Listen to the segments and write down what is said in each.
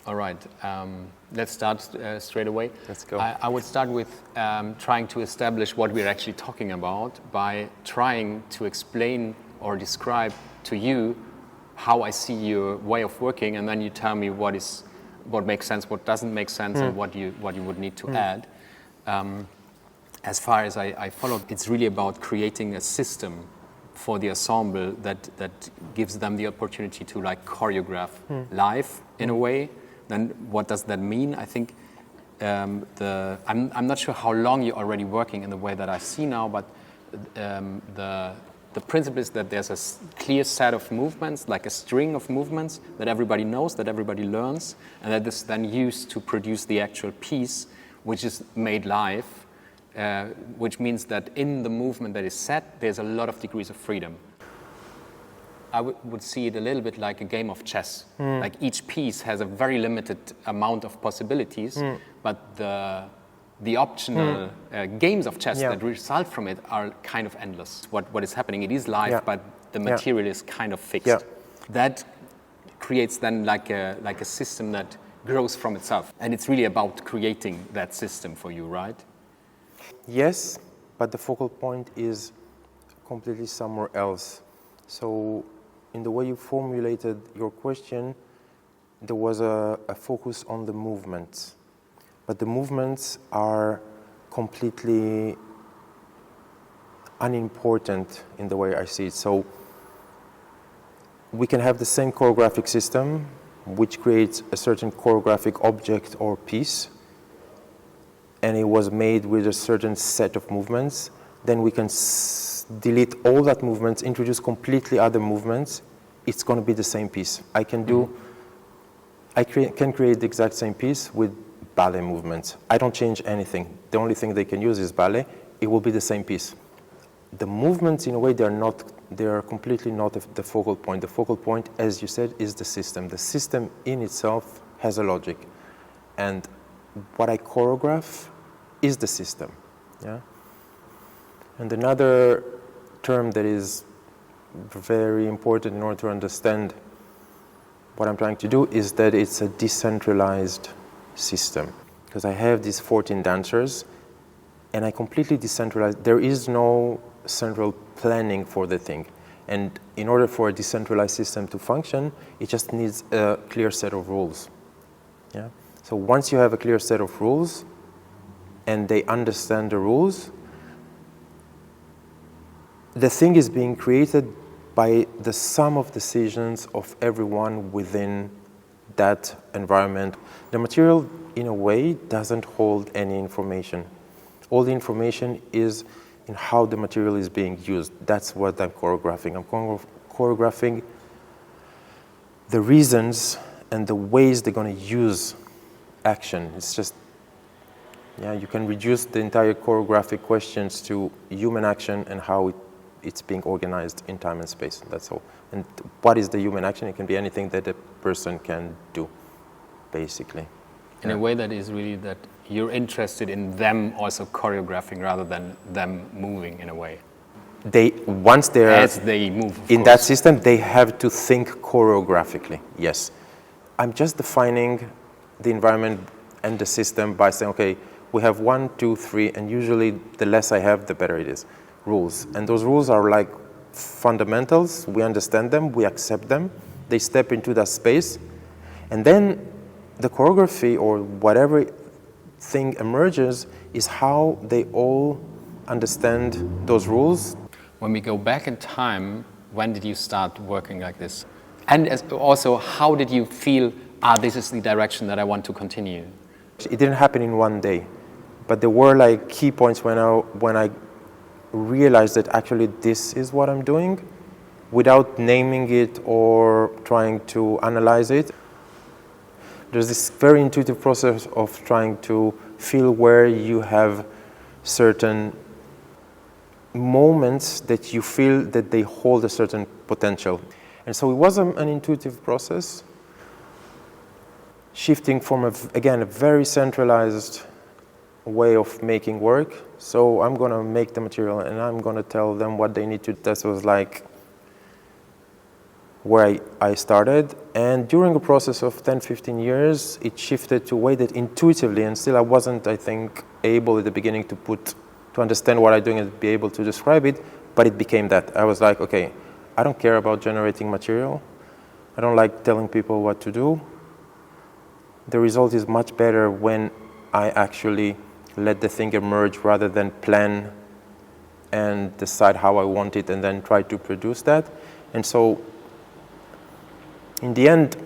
All right, let's start straight away. Let's go. I would start with trying to establish what we're actually talking about by trying to explain or describe to you how I see your way of working, and then you tell me what makes sense, what doesn't make sense, and what you would need to add. As far as I follow, it's really about creating a system for the ensemble that gives them the opportunity to like choreograph live in a way. Then what does that mean? I think I'm not sure how long you're already working in the way that I see now, but the principle is that there's a clear set of movements, like a string of movements that everybody knows, that everybody learns, and that is then used to produce the actual piece, which is made live, which means that in the movement that is set, there's a lot of degrees of freedom. I would see it a little bit like a game of chess. Like each piece has a very limited amount of possibilities, but the optional games of chess that result from it are kind of endless. What is happening, it is live, but the material is kind of fixed. That creates then like a system that grows from itself. And it's really about creating that system for you, right? Yes, but the focal point is completely somewhere else. So in the way you formulated your question, there was a focus on the movements. But the movements are completely unimportant in the way I see it. So we can have the same choreographic system, which creates a certain choreographic object or piece, and it was made with a certain set of movements. Then we can delete all that movements, introduce completely other movements. It's going to be the same piece. I can create the exact same piece with ballet movements. I don't change anything. The only thing they can use is ballet. It will be the same piece. The movements, in a way, they are completely not the focal point. The focal point, as you said, is the system. The system in itself has a logic. And what I choreograph is the system. Yeah. And another term that is very important in order to understand what I'm trying to do is that it's a decentralized system. Because I have these 14 dancers, and I completely decentralize. There is no central planning for the thing. And in order for a decentralized system to function, it just needs a clear set of rules. Yeah? So once you have a clear set of rules, and they understand the rules, the thing is being created by the sum of decisions of everyone within that environment. The material, in a way, doesn't hold any information. All the information is in how the material is being used. That's what I'm choreographing. I'm choreographing the reasons and the ways they're going to use action. It's just, you can reduce the entire choreographic questions to human action and how it's being organized in time and space. That's all. And what is the human action? It can be anything that a person can do, basically. In a way that is really that you're interested in them also choreographing rather than them moving in a way. Once they're as they move in that system, they have to think choreographically. Yes, I'm just defining the environment and the system by saying, okay, we have 1, 2, 3, and usually the less I have, the better it is. Rules, and those rules are like fundamentals. We understand them, we accept them. They step into that space, and then the choreography or whatever thing emerges is how they all understand those rules. When we go back in time, when did you start working like this? And also, how did you feel, this is the direction that I want to continue? It didn't happen in one day, but there were like key points when I realized that actually this is what I'm doing without naming it or trying to analyze it. There's this very intuitive process of trying to feel where you have certain moments that you feel that they hold a certain potential. And so it was an intuitive process, shifting from, a very centralized way of making work. So I'm going to make the material and I'm going to tell them what they need to. That was like where I started. And during a process of 10, 15 years, it shifted to a way that intuitively, and still I wasn't, I think, able at the beginning to understand what I'm doing and be able to describe it, but it became that. I was like, okay, I don't care about generating material. I don't like telling people what to do. The result is much better when I actually let the thing emerge rather than plan and decide how I want it and then try to produce that. And so in the end,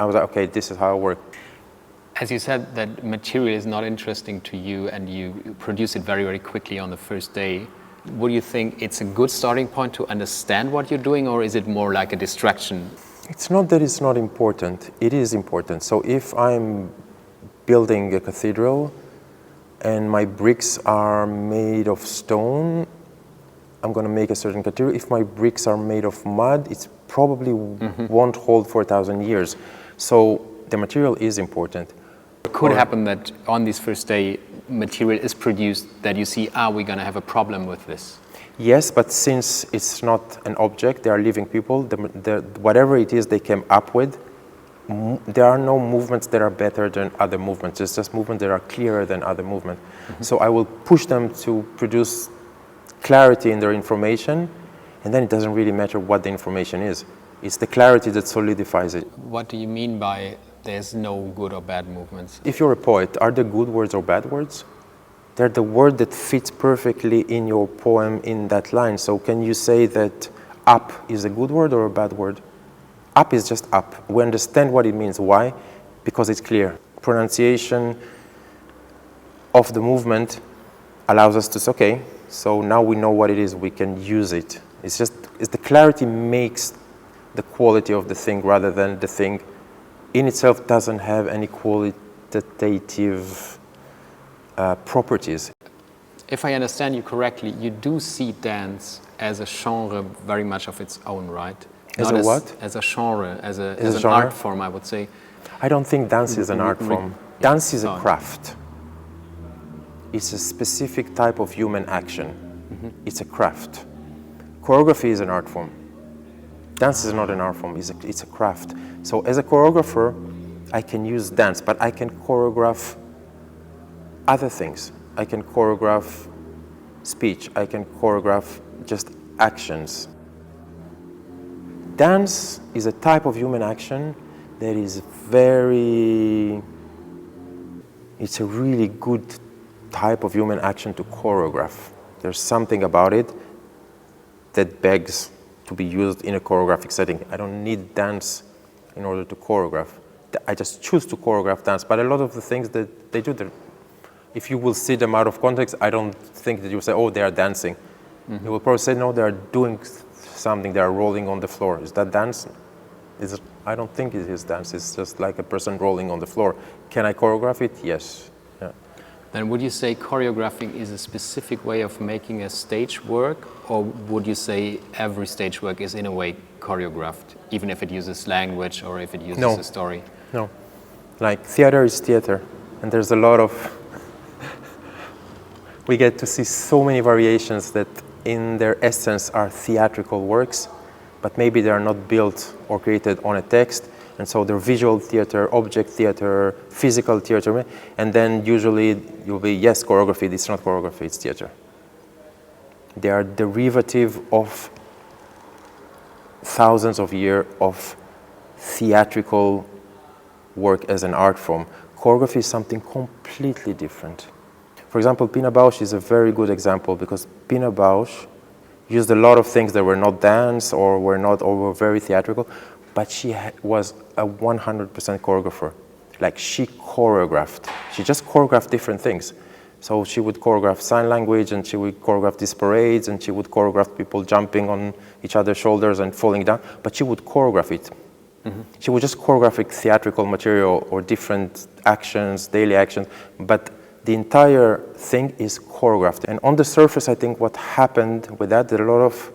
I was like, okay, this is how I work. As you said, that material is not interesting to you and you produce it very, very quickly on the first day. Would you think it's a good starting point to understand what you're doing, or is it more like a distraction? It's not that it's not important. It is important. So if I'm building a cathedral and my bricks are made of stone, I'm going to make a certain cathedral. If my bricks are made of mud, it's probably won't hold for 1,000 years. So the material is important. It could happen that on this first day, material is produced that you see, we're going to have a problem with this. Yes, but since it's not an object, they are living people, whatever it is they came up with, there are no movements that are better than other movements. It's just movements that are clearer than other movements. So I will push them to produce clarity in their information, and then it doesn't really matter what the information is. It's the clarity that solidifies it. What do you mean by there's no good or bad movements? If you're a poet, are there good words or bad words? They're the word that fits perfectly in your poem in that line. So can you say that up is a good word or a bad word? Up is just up. We understand what it means. Why? Because it's clear. Pronunciation of the movement allows us to say, okay, so now we know what it is, we can use it. It's the clarity makes the quality of the thing rather than the thing in itself doesn't have any qualitative properties. If I understand you correctly, you do see dance as a genre very much of its own, right? As a what? As a genre, as an genre? art form, I would say. I don't think dance is an art form. Dance is a craft. It's a specific type of human action. It's a craft. Choreography is an art form. Dance is not an art form, it's a craft. So as a choreographer, I can use dance, but I can choreograph other things. I can choreograph speech, I can choreograph just actions. Dance is a type of human action that is it's a really good type of human action to choreograph. There's something about it that begs to be used in a choreographic setting. I don't need dance in order to choreograph. I just choose to choreograph dance, but a lot of the things that they do, if you will see them out of context, I don't think that you will say, oh, they are dancing. You will probably say, no, they are doing something, they are rolling on the floor. Is that dance? I don't think it is dance, it's just like a person rolling on the floor. Can I choreograph it? Yes. Yeah. Then would you say choreographing is a specific way of making a stage work, or would you say every stage work is in a way choreographed, even if it uses language or if it uses a story? No. Like theater is theater, and there's a lot of we get to see so many variations that in their essence are theatrical works, but maybe they are not built or created on a text, and so they're visual theater, object theater, physical theater, and then usually you'll be, yes, choreography, it's not choreography, it's theater. They are derivative of thousands of years of theatrical work as an art form. Choreography is something completely different. For example, Pina Bausch is a very good example because Pina Bausch used a lot of things that were not dance or were very theatrical, but she was a 100% choreographer. Like she choreographed. She just choreographed different things. So she would choreograph sign language, and she would choreograph these parades, and she would choreograph people jumping on each other's shoulders and falling down, but she would choreograph it. She would just choreograph theatrical material or different actions, daily actions, but the entire thing is choreographed. And on the surface, I think what happened with that a lot of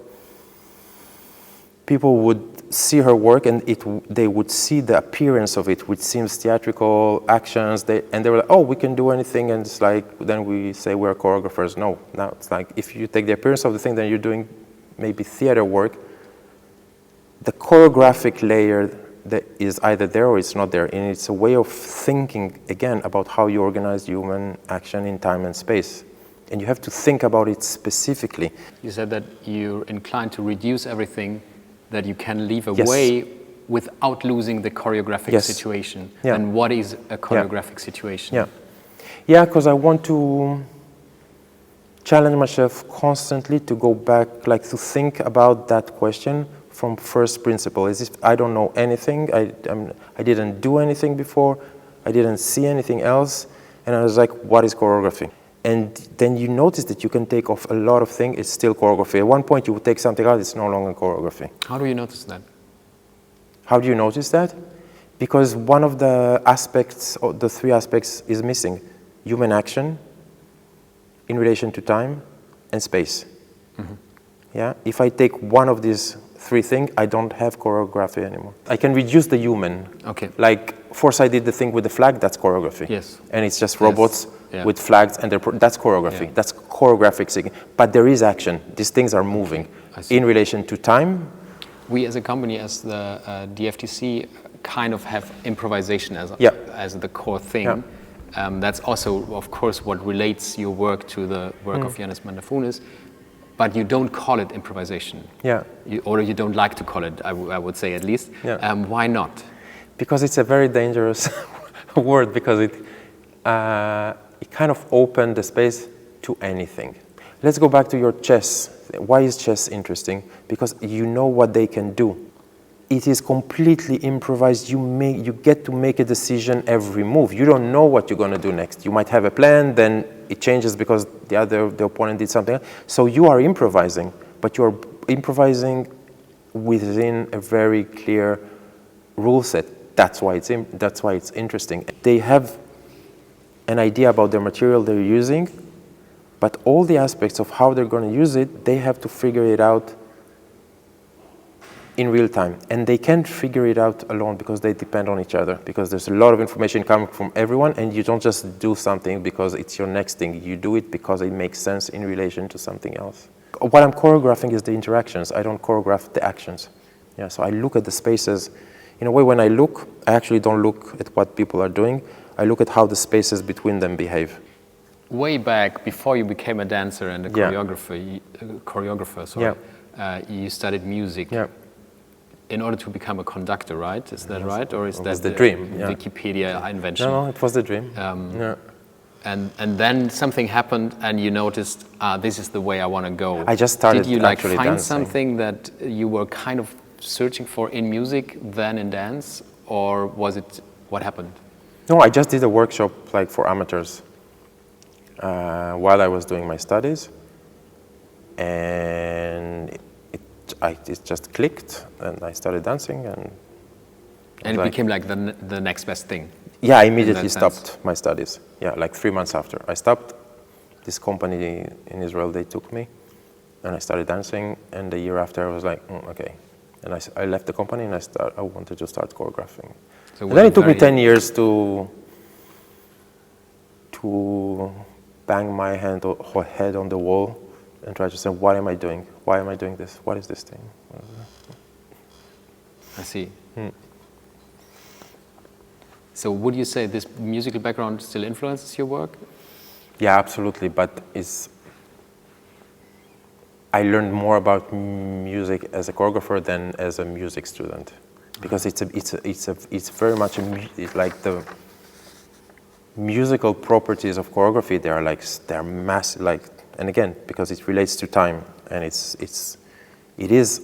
people would see her work and they would see the appearance of it, which seems theatrical actions, and they were like, oh, we can do anything, and it's like, then we say we're choreographers. No, now it's like, if you take the appearance of the thing, then you're doing maybe theater work. The choreographic layer that is either there or it's not there. And it's a way of thinking, again, about how you organize human action in time and space. And you have to think about it specifically. You said that you're inclined to reduce everything that you can leave Yes. away without losing the choreographic Yes. situation. Yeah. And what is a choreographic situation? Yeah. Yeah, because I want to challenge myself constantly to go back, like to think about that question from first principle. As if I don't know anything, I didn't do anything before, I didn't see anything else, and I was like, what is choreography? And then you notice that you can take off a lot of things, it's still choreography. At one point you would take something out, it's no longer choreography. How do you notice that? How do you notice that? Because one of the aspects, or the three aspects, is missing. Human action in relation to time and space. Mm-hmm. Yeah? If I take one of these three things, I don't have choreography anymore. I can reduce the human. Okay. Like Forsyth did the thing with the flag, that's choreography. Yes. And it's just robots Yeah. with flags, and that's choreography. Yeah. That's choreographic thinking. But there is action. These things are moving in relation to time. We as a company, as the DFTC, kind of have improvisation as the core thing. Yeah. That's also, of course, what relates your work to the work of Yannis Mandafunis. But you don't call it improvisation. Yeah. Or you don't like to call it, I would say at least. Yeah. Why not? Because it's a very dangerous word, because it kind of opened the space to anything. Let's go back to your chess. Why is chess interesting? Because you know what they can do. It is completely improvised. You get to make a decision every move. You don't know what you're going to do next. You might have a plan, then it changes because the opponent did something else. So you are improvising, but you're improvising within a very clear rule set. That's why it's interesting. They have an idea about the material they're using, but all the aspects of how they're going to use it, they have to figure it out in real time. And they can't figure it out alone because they depend on each other, because there's a lot of information coming from everyone, and you don't just do something because it's your next thing. You do it because it makes sense in relation to something else. What I'm choreographing is the interactions. I don't choreograph the actions. Yeah, so I look at the spaces. In a way, when I look, I actually don't look at what people are doing. I look at how the spaces between them behave. Way back, before you became a dancer and a choreographer, you studied music. Yeah. In order to become a conductor, right? Is that right? Or is that the dream? Wikipedia invention? No, it was the dream. And then something happened, and you noticed, this is the way I want to go. I just started. Did you actually find dancing. something that you were kind of searching for in music, then in dance, or was it what happened? No, I just did a workshop like for amateurs while I was doing my studies, and it just clicked, and I started dancing, and it became like the next best thing. Yeah, I immediately stopped my studies. Yeah, like 3 months after I stopped, this company in Israel, they took me, and I started dancing. And the year after, I was like, okay, and I left the company, and I wanted to start choreographing. So and then it took me 10 years to bang my head on the wall and try to say, what am I doing? Why am I doing this? What is this thing? I see. So would you say this musical background still influences your work? Yeah, absolutely. But I learned more about music as a choreographer than as a music student, because it's very much like the musical properties of choreography. They're massive. And again, because it relates to time, and it is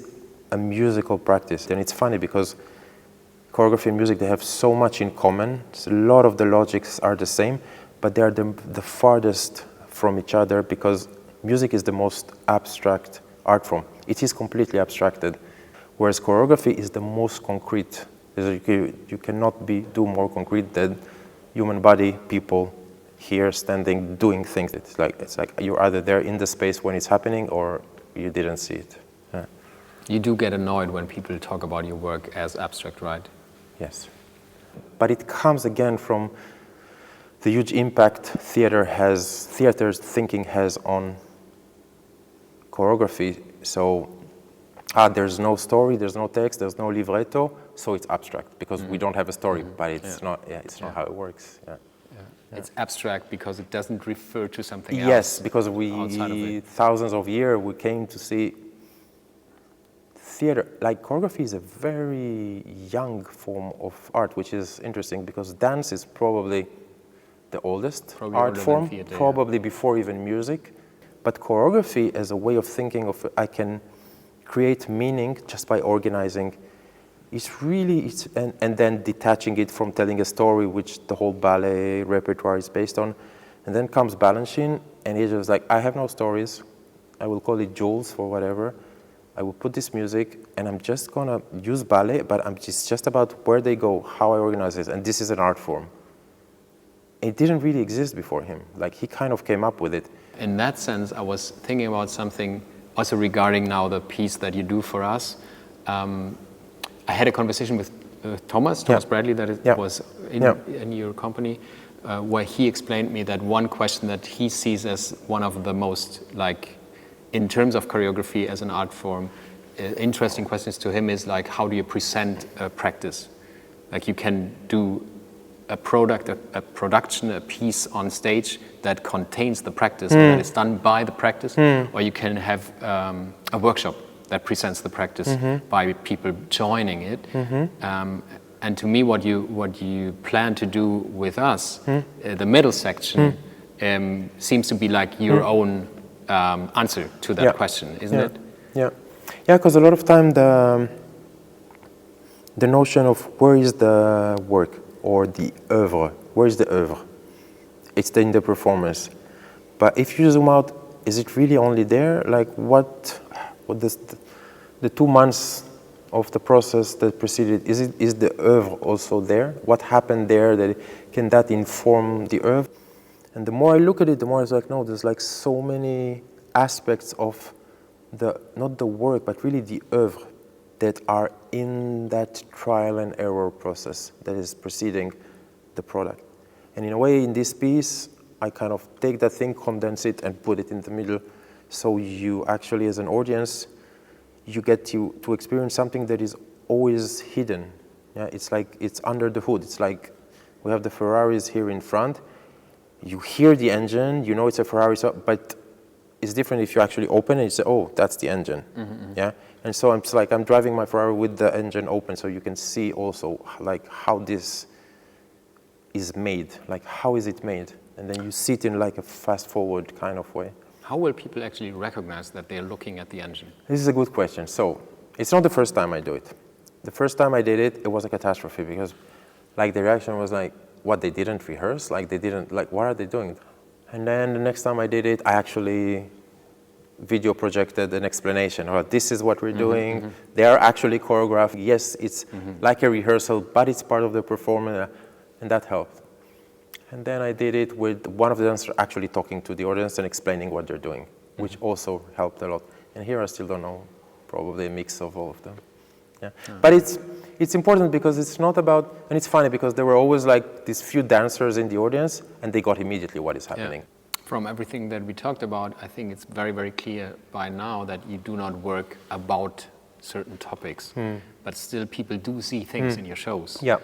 a musical practice. And it's funny because choreography and music, they have so much in common. So a lot of the logics are the same, but they are the farthest from each other, because music is the most abstract art form. It is completely abstracted, whereas choreography is the most concrete. You cannot do more concrete than human body, people here standing, doing things. It's like you're either there in the space when it's happening, or you didn't see it. Yeah. You do get annoyed when people talk about your work as abstract, right? Yes. But it comes again from the huge impact theater's thinking has on choreography. So, there's no story, there's no text, there's no libretto. so it's abstract because we don't have a story, but it's not. Yeah, it's not how it works. Yeah. It's abstract because it doesn't refer to something else. Yes, because outside of it. thousands of years we came to see theater. Like choreography is a very young form of art, which is interesting because dance is probably the oldest art form, theater, probably before even music. But choreography as a way of thinking of, I can create meaning just by organizing. It's really, and then detaching it from telling a story, which the whole ballet repertoire is based on. And then comes Balanchine, and he's just like, I have no stories. I will call it jewels for whatever. I will put this music, and I'm just gonna use ballet, but it's just about where they go, how I organize it, and this is an art form. It didn't really exist before him. Like, he kind of came up with it. In that sense, I was thinking about something also regarding now the piece that you do for us. I had a conversation with Thomas Bradley, that was in your company, where he explained me that one question that he sees as one of the most, like, in terms of choreography as an art form, interesting questions to him is like, how do you present a practice? Like, you can do a production, a piece on stage that contains the practice, that is done by the practice, or you can have a workshop that presents the practice by people joining it. And to me, what you plan to do with us, the middle section, seems to be like your own answer to that question, isn't it? Yeah, because a lot of time the notion of where is the work or the oeuvre, where is the oeuvre? It's in the performance. But if you zoom out, is it really only there? Like what the 2 months of the process that preceded, is the oeuvre also there? What happened there? Can that inform the oeuvre? And the more I look at it, the more it's like, no, there's like so many aspects of not the work, but really the oeuvre that are in that trial and error process that is preceding the product. And in a way, in this piece, I kind of take that thing, condense it, and put it in the middle. So you actually, as an audience, you get to experience something that is always hidden. Yeah, it's like it's under the hood. It's like we have the Ferraris here in front. You hear the engine, you know it's a Ferrari, but it's different if you actually open it and you say, oh, that's the engine. Yeah, and so it's like I'm driving my Ferrari with the engine open, so you can see also like how this is made, like how is it made, and then you see it in like a fast forward kind of way. How will people actually recognize that they're looking at the engine? This is a good question. So it's not the first time I do it. The first time I did it, it was a catastrophe because like the reaction was like, what, they didn't rehearse? Like they didn't, like what are they doing? And then the next time I did it, I actually video projected an explanation. Oh, this is what we're doing. They are actually choreographed. Yes, it's like a rehearsal, but it's part of the performance, and that helped. And then I did it with one of the dancers actually talking to the audience and explaining what they're doing, which also helped a lot. And here I still don't know, probably a mix of all of them. Yeah. But it's important because it's not about, and it's funny because there were always like these few dancers in the audience and they got immediately what is happening. From everything that we talked about, I think it's very, very clear by now that you do not work about certain topics, but still people do see things in your shows. Yeah.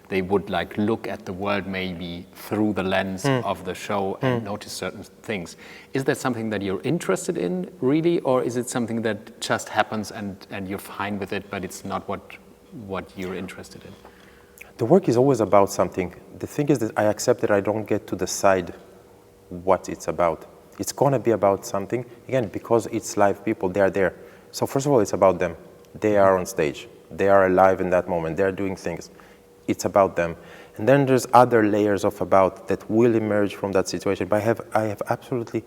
They would like look at the world maybe through the lens of the show and notice certain things. Is that something that you're interested in really, or is it something that just happens and you're fine with it, but it's not what you're interested in? The work is always about something. The thing is that I accept that I don't get to decide what it's about. It's gonna be about something, again, because it's live people, they are there. So first of all, it's about them. They are on stage. They are alive in that moment. They are doing things. It's about them. And then there's other layers of about that will emerge from that situation. But I have absolutely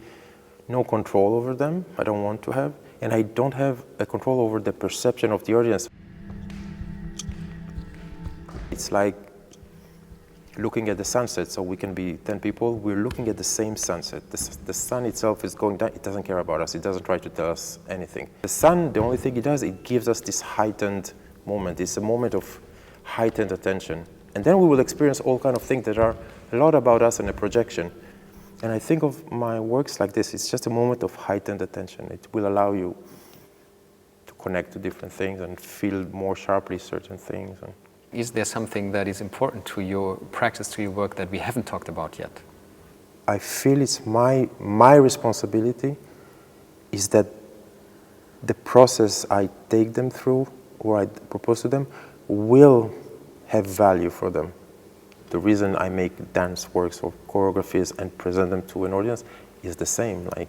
no control over them. I don't want to have. And I don't have a control over the perception of the audience. It's like looking at the sunset. So we can be 10 people. We're looking at the same sunset. The sun itself is going down. It doesn't care about us. It doesn't try to tell us anything. The sun, the only thing it does, it gives us this heightened moment. It's a moment of heightened attention. And then we will experience all kinds of things that are a lot about us and a projection. And I think of my works like this. It's just a moment of heightened attention. It will allow you to connect to different things and feel more sharply certain things. And is there something that is important to your practice, to your work, that we haven't talked about yet? I feel it's my responsibility is that the process I take them through or I propose to them will have value for them. The reason I make dance works or choreographies and present them to an audience is the same. Like,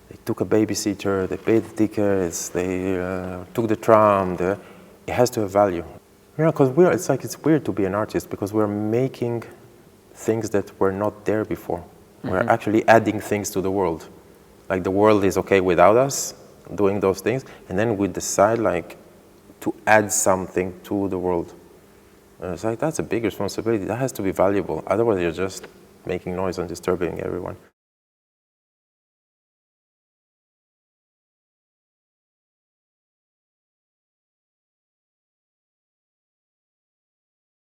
they took a babysitter, they paid the tickets, they took the tram. It has to have value. You know, because it's weird to be an artist because we're making things that were not there before. Mm-hmm. We're actually adding things to the world. Like, the world is okay without us doing those things, and then we decide like to add something to the world. And it's like, that's a big responsibility. That has to be valuable. Otherwise, you're just making noise and disturbing everyone.